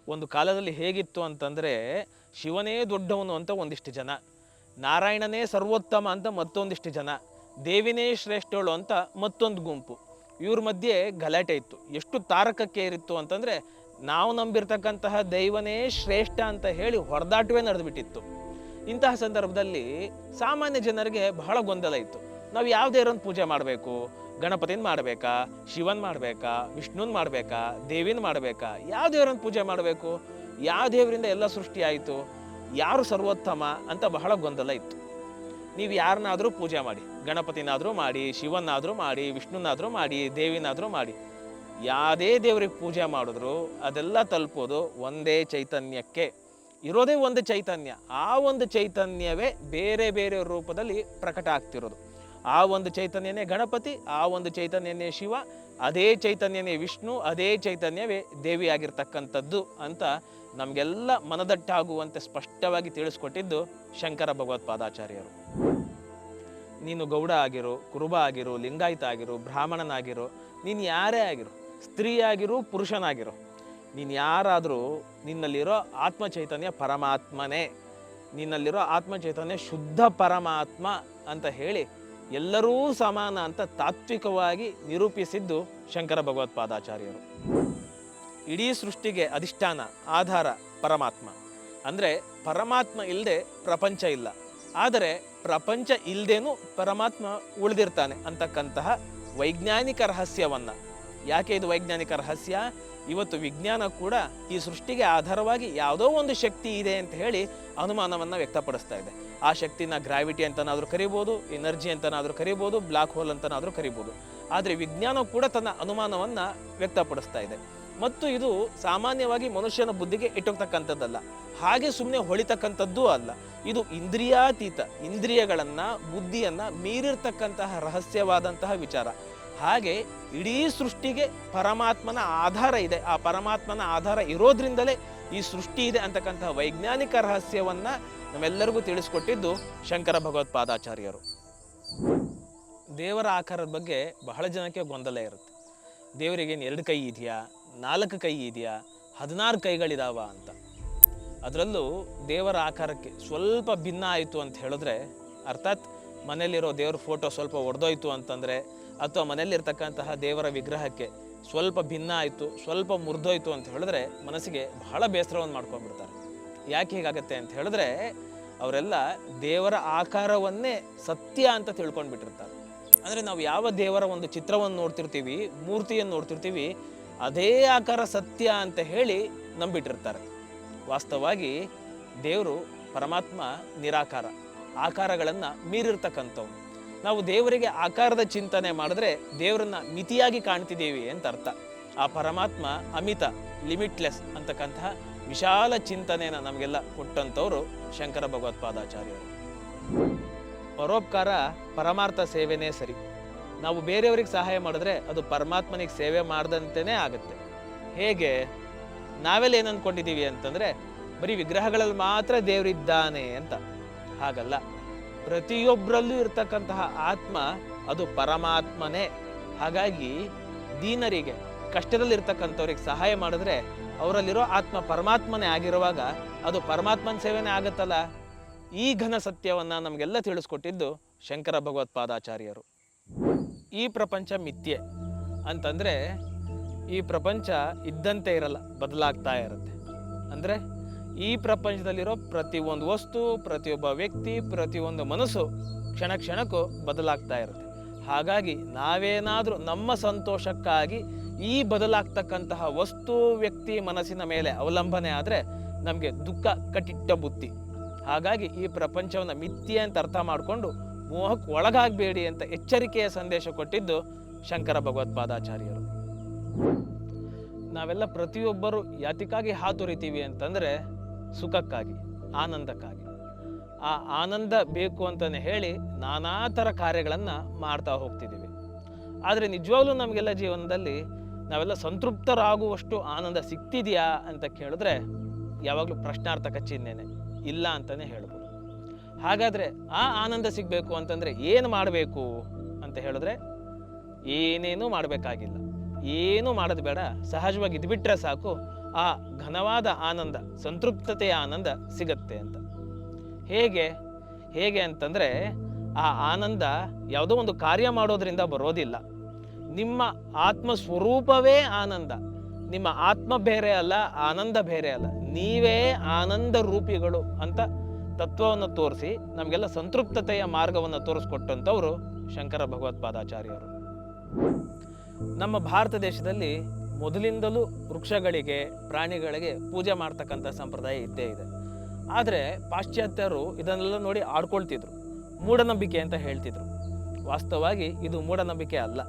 ಒಂದು ಕಾಲದಲ್ಲಿ ಹೇಗಿತ್ತು ಅಂತಂದರೆ ಶಿವನೇ ದೊಡ್ಡವನು ಅಂತ ಒಂದಿಷ್ಟು ಜನ, ನಾರಾಯಣನೇ ಸರ್ವೋತ್ತಮ ಅಂತ ಮತ್ತೊಂದಿಷ್ಟು ಜನ, ದೇವಿನೇ ಶ್ರೇಷ್ಠಳು ಅಂತ ಮತ್ತೊಂದು ಗುಂಪು. ಇವ್ರ ಮಧ್ಯೆ ಗಲಾಟೆ ಇತ್ತು. ಎಷ್ಟು ತಾರಕಕ್ಕೆ ಇರಿತ್ತು ಅಂತಂದರೆ ನಾವು ನಂಬಿರ್ತಕ್ಕಂತಹ ದೈವನೇ ಶ್ರೇಷ್ಠ ಅಂತ ಹೇಳಿ ಹೊಡೆದಾಟವೇ ನಡೆದುಬಿಟ್ಟಿತ್ತು. ಇಂತಹ ಸಂದರ್ಭದಲ್ಲಿ ಸಾಮಾನ್ಯ ಜನರಿಗೆ ಬಹಳ ಗೊಂದಲ ಇತ್ತು. ನಾವು ಯಾವ ದೇವರನ್ನ ಪೂಜೆ ಮಾಡಬೇಕು? ಗಣಪತಿನ ಮಾಡಬೇಕಾ, ಶಿವನ್ ಮಾಡಬೇಕಾ, ವಿಷ್ಣುನ್ ಮಾಡಬೇಕಾ, ದೇವಿನ ಮಾಡಬೇಕಾ? ಯಾವ ದೇವರನ್ನ ಪೂಜೆ ಮಾಡಬೇಕು? ಯಾವ ದೇವರಿಂದ ಎಲ್ಲ ಸೃಷ್ಟಿ ಆಯಿತು? ಯಾರು ಸರ್ವೋತ್ತಮ ಅಂತ ಬಹಳ ಗೊಂದಲ ಇತ್ತು. ನೀವು ಯಾರನ್ನಾದರೂ ಪೂಜೆ ಮಾಡಿ, ಗಣಪತಿನಾದರೂ ಮಾಡಿ, ಶಿವನಾದರೂ ಮಾಡಿ, ವಿಷ್ಣುನಾದರೂ ಮಾಡಿ, ದೇವಿನಾದರೂ ಮಾಡಿ, ಯಾವುದೇ ದೇವರಿಗೆ ಪೂಜೆ ಮಾಡಿದ್ರು ಅದೆಲ್ಲ ತಲುಪೋದು ಒಂದೇ ಚೈತನ್ಯಕ್ಕೆ. ಇರೋದೇ ಒಂದು ಚೈತನ್ಯ. ಆ ಒಂದು ಚೈತನ್ಯವೇ ಬೇರೆ ಬೇರೆ ರೂಪದಲ್ಲಿ ಪ್ರಕಟ ಆಗ್ತಿರೋದು. ಆ ಒಂದು ಚೈತನ್ಯನೇ ಗಣಪತಿ, ಆ ಒಂದು ಚೈತನ್ಯನೇ ಶಿವ, ಅದೇ ಚೈತನ್ಯನೇ ವಿಷ್ಣು, ಅದೇ ಚೈತನ್ಯವೇ ದೇವಿಯಾಗಿರ್ತಕ್ಕಂಥದ್ದು ಅಂತ ನಮಗೆಲ್ಲ ಮನದಟ್ಟಾಗುವಂತೆ ಸ್ಪಷ್ಟವಾಗಿ ತಿಳಿಸ್ಕೊಟ್ಟಿದ್ದು ಶಂಕರ ಭಗವತ್ಪಾದಾಚಾರ್ಯರು. ನೀನು ಗೌಡ ಆಗಿರು, ಕುರುಬ ಆಗಿರು, ಲಿಂಗಾಯತ ಆಗಿರು, ಬ್ರಾಹ್ಮಣನಾಗಿರು, ನೀನು ಯಾರೇ ಆಗಿರು, ಸ್ತ್ರೀ ಆಗಿರು, ಪುರುಷನಾಗಿರು, ನೀನು ಯಾರಾದರೂ ನಿನ್ನಲ್ಲಿರೋ ಆತ್ಮ ಚೈತನ್ಯ ಪರಮಾತ್ಮನೇ, ನಿನ್ನಲ್ಲಿರೋ ಆತ್ಮ ಚೈತನ್ಯ ಶುದ್ಧ ಪರಮಾತ್ಮ ಅಂತ ಹೇಳಿ ಎಲ್ಲರೂ ಸಮಾನ ಅಂತ ತಾತ್ವಿಕವಾಗಿ ನಿರೂಪಿಸಿದ್ದು ಶಂಕರ ಭಗವತ್ಪಾದಾಚಾರ್ಯರು. ಇಡೀ ಸೃಷ್ಟಿಗೆ ಅಧಿಷ್ಠಾನ, ಆಧಾರ ಪರಮಾತ್ಮ. ಅಂದರೆ ಪರಮಾತ್ಮ ಇಲ್ಲದೆ ಪ್ರಪಂಚ ಇಲ್ಲ, ಆದರೆ ಪ್ರಪಂಚ ಇಲ್ಲದೇನೂ ಪರಮಾತ್ಮ ಉಳಿದಿರ್ತಾನೆ ಅಂತಕ್ಕಂತಹ ವೈಜ್ಞಾನಿಕ ರಹಸ್ಯವನ್ನು. ಯಾಕೆ ಇದು ವೈಜ್ಞಾನಿಕ ರಹಸ್ಯ? ಇವತ್ತು ವಿಜ್ಞಾನ ಕೂಡ ಈ ಸೃಷ್ಟಿಗೆ ಆಧಾರವಾಗಿ ಯಾವುದೋ ಒಂದು ಶಕ್ತಿ ಇದೆ ಅಂತ ಹೇಳಿ ಅನುಮಾನವನ್ನು ವ್ಯಕ್ತಪಡಿಸ್ತಾ ಇದೆ. ಆ ಶಕ್ತಿನ ಗ್ರಾವಿಟಿ ಅಂತನಾದರೂ ಕರಿಬೋದು, ಎನರ್ಜಿ ಅಂತನಾದರೂ ಕರಿಬೋದು, ಬ್ಲ್ಯಾಕ್ ಹೋಲ್ ಅಂತನಾದರೂ ಕರಿಬೋದು. ಆದರೆ ವಿಜ್ಞಾನ ಕೂಡ ತನ್ನ ಅನುಮಾನವನ್ನು ವ್ಯಕ್ತಪಡಿಸ್ತಾ ಇದೆ. ಮತ್ತು ಇದು ಸಾಮಾನ್ಯವಾಗಿ ಮನುಷ್ಯನ ಬುದ್ಧಿಗೆ ಇಟ್ಟೋಗ್ತಕ್ಕಂಥದ್ದಲ್ಲ, ಹಾಗೆ ಸುಮ್ಮನೆ ಹೊಳಿತಕ್ಕಂಥದ್ದೂ ಅಲ್ಲ. ಇದು ಇಂದ್ರಿಯಾತೀತ, ಇಂದ್ರಿಯಗಳನ್ನು, ಬುದ್ಧಿಯನ್ನು ಮೀರಿರ್ತಕ್ಕಂತಹ ರಹಸ್ಯವಾದಂತಹ ವಿಚಾರ. ಹಾಗೆ ಇಡೀ ಸೃಷ್ಟಿಗೆ ಪರಮಾತ್ಮನ ಆಧಾರ ಇದೆ. ಆ ಪರಮಾತ್ಮನ ಆಧಾರ ಇರೋದ್ರಿಂದಲೇ ಈ ಸೃಷ್ಟಿ ಇದೆ ಅಂತಕ್ಕಂತಹ ವೈಜ್ಞಾನಿಕ ರಹಸ್ಯವನ್ನು ನಮ್ಮೆಲ್ಲರಿಗೂ ತಿಳಿಸ್ಕೊಟ್ಟಿದ್ದು ಶಂಕರ ಭಗವತ್ಪಾದಾಚಾರ್ಯರು. ದೇವರ ಆಕಾರದ ಬಗ್ಗೆ ಬಹಳ ಜನಕ್ಕೆ ಗೊಂದಲ ಇರುತ್ತೆ. ದೇವರಿಗೇನು 2 ಕೈ ಇದೆಯಾ, 4 ಕೈ ಇದೆಯಾ, 16 ಕೈಗಳಿದಾವ ಅಂತ. ಅದರಲ್ಲೂ ದೇವರ ಆಕಾರಕ್ಕೆ ಸ್ವಲ್ಪ ಭಿನ್ನ ಆಯಿತು ಅಂತ ಹೇಳಿದ್ರೆ, ಅರ್ಥಾತ್ ಮನೆಯಲ್ಲಿರೋ ದೇವ್ರ ಫೋಟೋ ಸ್ವಲ್ಪ ಒಡೆದೋಯ್ತು ಅಂತಂದರೆ, ಅಥವಾ ಮನೆಯಲ್ಲಿರ್ತಕ್ಕಂತಹ ದೇವರ ವಿಗ್ರಹಕ್ಕೆ ಸ್ವಲ್ಪ ಭಿನ್ನ ಆಯಿತು, ಸ್ವಲ್ಪ ಮುರಿದೋಯ್ತು ಅಂತ ಹೇಳಿದ್ರೆ ಮನಸ್ಸಿಗೆ ಬಹಳ ಬೇಸರವನ್ನು ಮಾಡ್ಕೊಂಡ್ಬಿಡ್ತಾರೆ. ಯಾಕೆ ಹೀಗಾಗತ್ತೆ ಅಂತ ಹೇಳಿದ್ರೆ, ಅವರೆಲ್ಲ ದೇವರ ಆಕಾರವನ್ನೇ ಸತ್ಯ ಅಂತ ತಿಳ್ಕೊಂಡ್ಬಿಟ್ಟಿರ್ತಾರೆ. ಅಂದರೆ ನಾವು ಯಾವ ದೇವರ ಒಂದು ಚಿತ್ರವನ್ನು ನೋಡ್ತಿರ್ತೀವಿ, ಮೂರ್ತಿಯನ್ನು ನೋಡ್ತಿರ್ತೀವಿ, ಅದೇ ಆಕಾರ ಸತ್ಯ ಅಂತ ಹೇಳಿ ನಂಬಿಟ್ಟಿರ್ತಾರೆ. ವಾಸ್ತವವಾಗಿ ದೇವರು ಪರಮಾತ್ಮ ನಿರಾಕಾರ, ಆಕಾರಗಳನ್ನು ಮೀರಿರ್ತಕ್ಕಂಥವ್ನು. ನಾವು ದೇವರಿಗೆ ಆಕಾರದ ಚಿಂತನೆ ಮಾಡಿದ್ರೆ ದೇವರನ್ನ ಮಿತಿಯಾಗಿ ಕಾಣ್ತಿದ್ದೀವಿ ಅಂತ ಅರ್ಥ. ಆ ಪರಮಾತ್ಮ ಅಮಿತ, ಲಿಮಿಟ್ಲೆಸ್ ಅಂತಕ್ಕಂತಹ ವಿಶಾಲ ಚಿಂತನೆಯನ್ನು ನಮಗೆಲ್ಲ ಕೊಟ್ಟಂಥವ್ರು ಶಂಕರ ಭಗವತ್ಪಾದಾಚಾರ್ಯರು. ಪರೋಪಕಾರ ಪರಮಾರ್ಥ ಸೇವೆನೇ ಸರಿ. ನಾವು ಬೇರೆಯವ್ರಿಗೆ ಸಹಾಯ ಮಾಡಿದ್ರೆ ಅದು ಪರಮಾತ್ಮನಿಗೆ ಸೇವೆ ಮಾಡ್ದಂತೆಯೇ ಆಗುತ್ತೆ. ಹೇಗೆ? ನಾವೆಲ್ಲ ಏನು ಅಂದ್ಕೊಂಡಿದ್ದೀವಿ ಅಂತಂದರೆ ಬರೀ ವಿಗ್ರಹಗಳಲ್ಲಿ ಮಾತ್ರ ದೇವರಿದ್ದಾನೆ ಅಂತ. ಹಾಗಲ್ಲ, ಪ್ರತಿಯೊಬ್ಬರಲ್ಲೂ ಇರ್ತಕ್ಕಂತಹ ಆತ್ಮ ಅದು ಪರಮಾತ್ಮನೇ. ಹಾಗಾಗಿ ದೀನರಿಗೆ, ಕಷ್ಟದಲ್ಲಿರ್ತಕ್ಕಂಥವ್ರಿಗೆ ಸಹಾಯ ಮಾಡಿದ್ರೆ ಅವರಲ್ಲಿರೋ ಆತ್ಮ ಪರಮಾತ್ಮನೇ ಆಗಿರುವಾಗ ಅದು ಪರಮಾತ್ಮನ ಸೇವೆನೇ ಆಗುತ್ತಲ್ಲ. ಈ ಘನ ಸತ್ಯವನ್ನು ನಮಗೆಲ್ಲ ತಿಳಿಸ್ಕೊಟ್ಟಿದ್ದು ಶಂಕರ ಭಗವತ್ಪಾದಾಚಾರ್ಯರು. ಈ ಪ್ರಪಂಚ ಮಿಥ್ಯೆ ಅಂತಂದರೆ ಈ ಪ್ರಪಂಚ ಇದ್ದಂತೆ ಇರಲ್ಲ, ಬದಲಾಗ್ತಾ ಇರುತ್ತೆ. ಅಂದರೆ ಈ ಪ್ರಪಂಚದಲ್ಲಿರೋ ಪ್ರತಿಯೊಂದು ವಸ್ತು, ಪ್ರತಿಯೊಬ್ಬ ವ್ಯಕ್ತಿ, ಪ್ರತಿಯೊಂದು ಮನಸ್ಸು ಕ್ಷಣ ಕ್ಷಣಕ್ಕೂ ಬದಲಾಗ್ತಾ ಇರುತ್ತೆ. ಹಾಗಾಗಿ ನಾವೇನಾದರೂ ನಮ್ಮ ಸಂತೋಷಕ್ಕಾಗಿ ಈ ಬದಲಾಗ್ತಕ್ಕಂತಹ ವಸ್ತು, ವ್ಯಕ್ತಿ, ಮನಸ್ಸಿನ ಮೇಲೆ ಅವಲಂಬನೆ ಆದರೆ ನಮಗೆ ದುಃಖ ಕಟ್ಟಿಟ್ಟ ಬುತ್ತಿ. ಹಾಗಾಗಿ ಈ ಪ್ರಪಂಚವನ್ನು ಮಿಥ್ಯೆ ಅಂತ ಅರ್ಥ ಮಾಡಿಕೊಂಡು ಮೋಹಕ್ಕೆ ಒಳಗಾಗಬೇಡಿ ಅಂತ ಎಚ್ಚರಿಕೆಯ ಸಂದೇಶ ಕೊಟ್ಟಿದ್ದು ಶಂಕರ ಭಗವತ್ಪಾದಾಚಾರ್ಯರು. ನಾವೆಲ್ಲ ಪ್ರತಿಯೊಬ್ಬರು ಯಾತಿಕಾಗಿ ಹಾತೊರಿತೀವಿ ಅಂತಂದರೆ ಸುಖಕ್ಕಾಗಿ, ಆನಂದಕ್ಕಾಗಿ. ಆ ಆನಂದ ಬೇಕು ಅಂತಲೇ ಹೇಳಿ ನಾನಾ ಥರ ಕಾರ್ಯಗಳನ್ನು ಮಾಡ್ತಾ ಹೋಗ್ತಿದ್ದೀವಿ. ಆದರೆ ನಿಜವಾಗ್ಲೂ ನಮಗೆಲ್ಲ ಜೀವನದಲ್ಲಿ ನಾವೆಲ್ಲ ಸಂತೃಪ್ತರಾಗುವಷ್ಟು ಆನಂದ ಸಿಗ್ತಿದೆಯಾ ಅಂತ ಕೇಳಿದ್ರೆ ಯಾವಾಗಲೂ ಪ್ರಶ್ನಾರ್ಥಕ ಚಿಹ್ನೆನೇ, ಇಲ್ಲ ಅಂತಲೇ ಹೇಳ್ಬೋದು. ಹಾಗಾದರೆ ಆ ಆನಂದ ಸಿಗಬೇಕು ಅಂತಂದರೆ ಏನು ಮಾಡಬೇಕು ಅಂತ ಹೇಳಿದ್ರೆ ಏನೇನೂ ಮಾಡಬೇಕಾಗಿಲ್ಲ, ಏನೂ ಮಾಡೋದು ಬೇಡ. ಸಹಜವಾಗಿ ಇದ್ಬಿಟ್ರೆ ಸಾಕು, ಆ ಘನವಾದ ಆನಂದ, ಸಂತೃಪ್ತತೆಯ ಆನಂದ ಸಿಗತ್ತೆ ಅಂತ. ಹೇಗೆ ಹೇಗೆ ಅಂತಂದರೆ, ಆ ಆನಂದ ಯಾವುದೋ ಒಂದು ಕಾರ್ಯ ಮಾಡೋದ್ರಿಂದ ಬರೋದಿಲ್ಲ. ನಿಮ್ಮ ಆತ್ಮ ಸ್ವರೂಪವೇ ಆನಂದ. ನಿಮ್ಮ ಆತ್ಮ ಬೇರೆ ಅಲ್ಲ, ಆನಂದ ಬೇರೆ ಅಲ್ಲ, ನೀವೇ ಆನಂದ ರೂಪಿಗಳು ಅಂತ ತತ್ವವನ್ನು ತೋರಿಸಿ ನಮಗೆಲ್ಲ ಸಂತೃಪ್ತತೆಯ ಮಾರ್ಗವನ್ನು ತೋರಿಸ್ಕೊಟ್ಟಂಥವ್ರು ಶಂಕರ ಭಗವತ್ಪಾದಾಚಾರ್ಯರು. ನಮ್ಮ ಭಾರತ ದೇಶದಲ್ಲಿ ಮೊದಲಿಂದಲೂ ವೃಕ್ಷಗಳಿಗೆ, ಪ್ರಾಣಿಗಳಿಗೆ ಪೂಜೆ ಮಾಡ್ತಕ್ಕಂಥ ಸಂಪ್ರದಾಯ ಇದ್ದೇ ಇದೆ. ಆದರೆ ಪಾಶ್ಚಾತ್ಯರು ಇದನ್ನೆಲ್ಲ ನೋಡಿ ಆಡ್ಕೊಳ್ತಿದ್ರು, ಮೂಢನಂಬಿಕೆ ಅಂತ ಹೇಳ್ತಿದ್ರು. ವಾಸ್ತವವಾಗಿ ಇದು ಮೂಢನಂಬಿಕೆ ಅಲ್ಲ.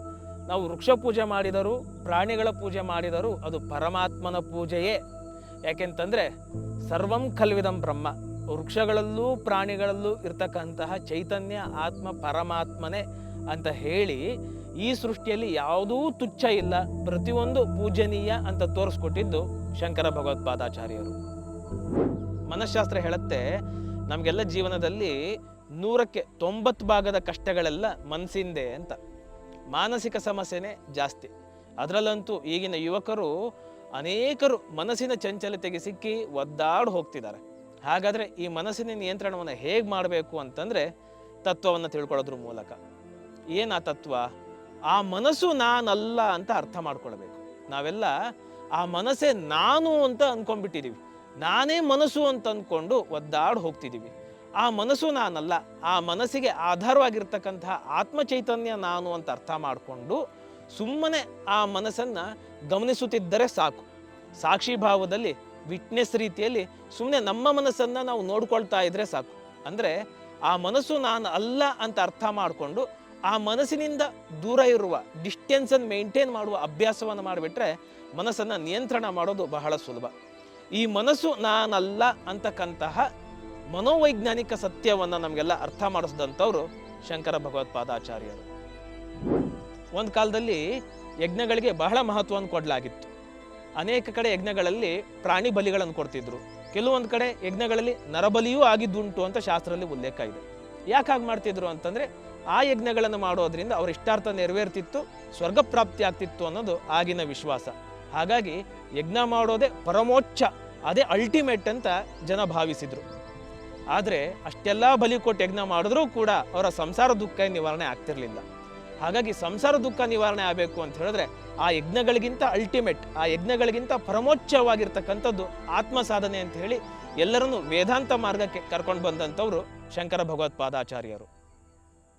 ನಾವು ವೃಕ್ಷ ಪೂಜೆ ಮಾಡಿದರೂ, ಪ್ರಾಣಿಗಳ ಪೂಜೆ ಮಾಡಿದರೂ ಅದು ಪರಮಾತ್ಮನ ಪೂಜೆಯೇ. ಯಾಕೆಂತಂದರೆ ಸರ್ವಂ ಖಲ್ವಿದಂ ಬ್ರಹ್ಮ, ವೃಕ್ಷಗಳಲ್ಲೂ ಪ್ರಾಣಿಗಳಲ್ಲೂ ಇರ್ತಕ್ಕಂತಹ ಚೈತನ್ಯ ಆತ್ಮ ಪರಮಾತ್ಮನೇ ಅಂತ ಹೇಳಿ ಈ ಸೃಷ್ಟಿಯಲ್ಲಿ ಯಾವುದೂ ತುಚ್ಛ ಇಲ್ಲ, ಪ್ರತಿಯೊಂದು ಪೂಜನೀಯ ಅಂತ ತೋರಿಸ್ಕೊಟ್ಟಿದ್ದು ಶಂಕರ ಭಗವತ್ಪಾದಾಚಾರ್ಯರು. ಮನಃಶಾಸ್ತ್ರ ಹೇಳುತ್ತೆ, ನಮಗೆಲ್ಲ ಜೀವನದಲ್ಲಿ 100ಕ್ಕೆ 90 ಭಾಗದ ಕಷ್ಟಗಳೆಲ್ಲ ಮನಸ್ಸಿಂದೆ ಅಂತ. ಮಾನಸಿಕ ಸಮಸ್ಯೆನೇ ಜಾಸ್ತಿ. ಅದರಲ್ಲಂತೂ ಈಗಿನ ಯುವಕರು ಅನೇಕರು ಮನಸ್ಸಿನ ಚಂಚಲತೆಗೆ ಸಿಕ್ಕಿ ಒದ್ದಾಡಿ ಹೋಗ್ತಿದ್ದಾರೆ. ಹಾಗಾದರೆ ಈ ಮನಸ್ಸಿನ ನಿಯಂತ್ರಣವನ್ನು ಹೇಗೆ ಮಾಡಬೇಕು ಅಂತಂದರೆ, ತತ್ವವನ್ನು ತಿಳ್ಕೊಳ್ಳೋದ್ರ ಮೂಲಕ. ಏನು ಆ ತತ್ವ? ಆ ಮನಸ್ಸು ನಾನಲ್ಲ ಅಂತ ಅರ್ಥ ಮಾಡ್ಕೊಳ್ಬೇಕು. ನಾವೆಲ್ಲ ಆ ಮನಸ್ಸೇ ನಾನು ಅಂತ ಅಂದ್ಕೊಂಡ್ಬಿಟ್ಟಿದ್ದೀವಿ. ನಾನೇ ಮನಸ್ಸು ಅಂತ ಅಂದ್ಕೊಂಡು ಒದ್ದಾಡಿ ಹೋಗ್ತಿದ್ದೀವಿ. ಆ ಮನಸ್ಸು ನಾನಲ್ಲ, ಆ ಮನಸ್ಸಿಗೆ ಆಧಾರವಾಗಿರ್ತಕ್ಕಂತಹ ಆತ್ಮಚೈತನ್ಯ ನಾನು ಅಂತ ಅರ್ಥ ಮಾಡಿಕೊಂಡು ಸುಮ್ಮನೆ ಆ ಮನಸ್ಸನ್ನು ಗಮನಿಸುತ್ತಿದ್ದರೆ ಸಾಕು. ಸಾಕ್ಷಿ ಭಾವದಲ್ಲಿ, ವಿಟ್ನೆಸ್ ರೀತಿಯಲ್ಲಿ ಸುಮ್ಮನೆ ನಮ್ಮ ಮನಸ್ಸನ್ನು ನಾವು ನೋಡ್ಕೊಳ್ತಾ ಇದ್ರೆ ಸಾಕು. ಅಂದರೆ ಆ ಮನಸ್ಸು ನಾನು ಅಲ್ಲ ಅಂತ ಅರ್ಥ ಮಾಡಿಕೊಂಡು ಆ ಮನಸ್ಸಿನಿಂದ ದೂರ ಇರುವ ಡಿಸ್ಟೆನ್ಸನ್ನು ಮೇಂಟೈನ್ ಮಾಡುವ ಅಭ್ಯಾಸವನ್ನು ಮಾಡಿಬಿಟ್ರೆ ಮನಸ್ಸನ್ನು ನಿಯಂತ್ರಣ ಮಾಡೋದು ಬಹಳ ಸುಲಭ. ಈ ಮನಸ್ಸು ನಾನಲ್ಲ ಅಂತಕ್ಕಂತಹ ಮನೋವೈಜ್ಞಾನಿಕ ಸತ್ಯವನ್ನು ನಮಗೆಲ್ಲ ಅರ್ಥ ಮಾಡಿಸಿದಂಥವ್ರು ಶಂಕರ ಭಗವತ್ಪಾದಾಚಾರ್ಯರು. ಒಂದು ಕಾಲದಲ್ಲಿ ಯಜ್ಞಗಳಿಗೆ ಬಹಳ ಮಹತ್ವವನ್ನು ಕೊಡಲಾಗಿತ್ತು. ಅನೇಕ ಕಡೆ ಯಜ್ಞಗಳಲ್ಲಿ ಪ್ರಾಣಿ ಬಲಿಗಳನ್ನು ಕೊಡ್ತಿದ್ರು. ಕೆಲವೊಂದು ಕಡೆ ಯಜ್ಞಗಳಲ್ಲಿ ನರಬಲಿಯೂ ಆಗಿದ್ದುಂಟು ಅಂತ ಶಾಸ್ತ್ರದಲ್ಲಿ ಉಲ್ಲೇಖ ಇದೆ. ಯಾಕೆ ಹಾಗೆ ಮಾಡ್ತಿದ್ರು ಅಂತಂದರೆ, ಆ ಯಜ್ಞಗಳನ್ನು ಮಾಡೋದ್ರಿಂದ ಅವ್ರ ಇಷ್ಟಾರ್ಥ ನೆರವೇರ್ತಿತ್ತು, ಸ್ವರ್ಗ ಪ್ರಾಪ್ತಿ ಆಗ್ತಿತ್ತು ಅನ್ನೋದು ಆಗಿನ ವಿಶ್ವಾಸ. ಹಾಗಾಗಿ ಯಜ್ಞ ಮಾಡೋದೇ ಪರಮೋಚ್ಚ, ಅದೇ ಅಲ್ಟಿಮೇಟ್ ಅಂತ ಜನ ಭಾವಿಸಿದ್ರು. ಆದರೆ ಅಷ್ಟೆಲ್ಲ ಬಲಿ ಕೊಟ್ಟು ಯಜ್ಞ ಮಾಡಿದ್ರೂ ಕೂಡ ಅವರ ಸಂಸಾರ ದುಃಖ ನಿವಾರಣೆ ಆಗ್ತಿರ್ಲಿಲ್ಲ. ಹಾಗಾಗಿ ಸಂಸಾರ ದುಃಖ ನಿವಾರಣೆ ಆಗಬೇಕು ಅಂತ ಹೇಳಿದ್ರೆ ಆ ಯಜ್ಞಗಳಿಗಿಂತ ಅಲ್ಟಿಮೇಟ್, ಆ ಯಜ್ಞಗಳಿಗಿಂತ ಪರಮೋಚ್ಚವಾಗಿರ್ತಕ್ಕಂಥದ್ದು ಆತ್ಮ ಸಾಧನೆ ಅಂತ ಹೇಳಿ ಎಲ್ಲರನ್ನೂ ವೇದಾಂತ ಮಾರ್ಗಕ್ಕೆ ಕರ್ಕೊಂಡು ಬಂದಂಥವ್ರು ಶಂಕರ ಭಗವತ್ಪಾದಾಚಾರ್ಯರು.